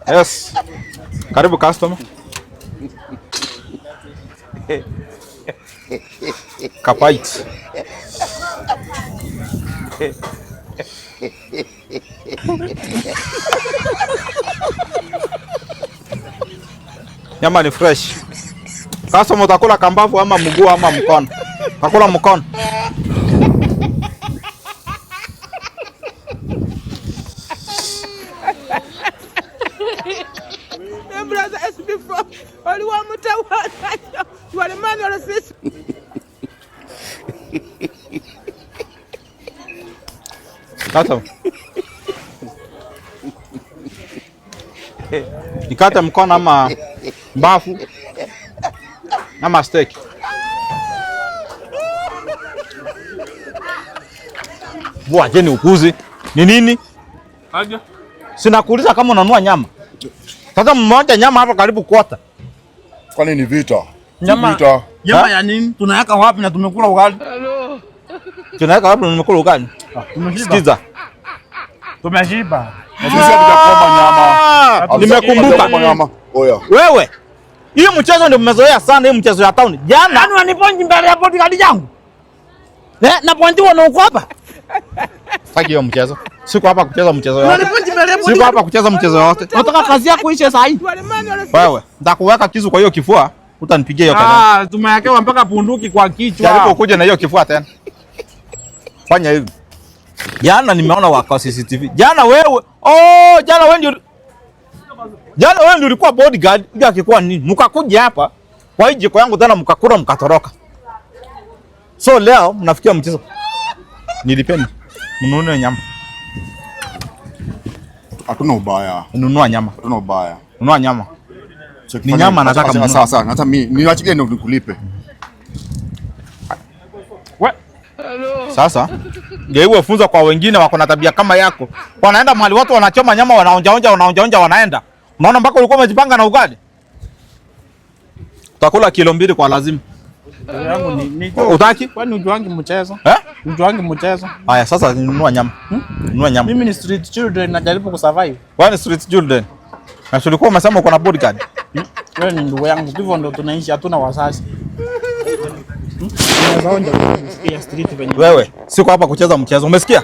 Yes. Karibu customer. Kapait. Nyama ni fresh. Customer, utakula kambavu ama mguu ama mkono? Utakula mkono. Kata. Nikate mkono ama mbavu ama steak. Bwana, je, ni ukuzi? Ni nini? Aje. Sina kuuliza kama unanunua nyama. Sasa mmoja nyama hapa karibu kwota. Kwani ni vita? Nyama ya nini? Tunaweka wapi na tumekula ugali? Tunaweka wapi na tumekula ugali? Sikiza. Tumeshiba. Sisi hatujakoma nyama. Nimekumbuka. Oya. Wewe. Hii mchezo ndio mmezoea sana, hii mchezo ya town. Jana Yaani waniponji mbele ya bodyguard yangu. na pointi wana uko hapa. Sasa hiyo mchezo. Siko hapa kucheza mchezo yote. Siko hapa kucheza mchezo yote. Nataka kazi yako ishe sasa hivi. Wewe, nitakuweka kisu kwa hiyo kifua, utanipigia hiyo kelele. Tumewekewa mpaka bunduki kwa kichwa. Jaribu kuja na hiyo kifua tena. Fanya hivi. Jana nimeona wako CCTV. Jana wewe ndio ulikuwa bodyguard, ndio akikuwa nini? Mkakuja hapa kwa hii jiko yangu tena mkakura mkatoroka. So leo mnafikia mchezo. Nilipeni. Mnunue nyama. Hatuna ubaya. Nunua nyama. Hatuna ubaya. Nunua nyama. Ni nyama nataka mnunue. Sawa sawa. Hata mimi niwachilie ndio nikulipe. Sasa ndio iwe funzo kwa wengine wako na tabia kama yako. Wanaenda mahali watu wanachoma nyama wanaonja wanaenda. Unaona mpaka ulikuwa umejipanga na ugali. Utakula kilo 2 kwa lazima. Yangu ni utaki? Kwani ujuangi mchezo? Ujuangi mchezo? Haya sasa nunua nyama. Nunua nyama. Mimi ni street children najaribu kusurvive. Wewe ni street children. Na tulikuwa umesema uko na bodyguard. Wewe ni ndugu yangu. Hivyo ndo tunaishi, hatuna wazazi. Wewe, siko hapa kucheza mchezo. Umesikia?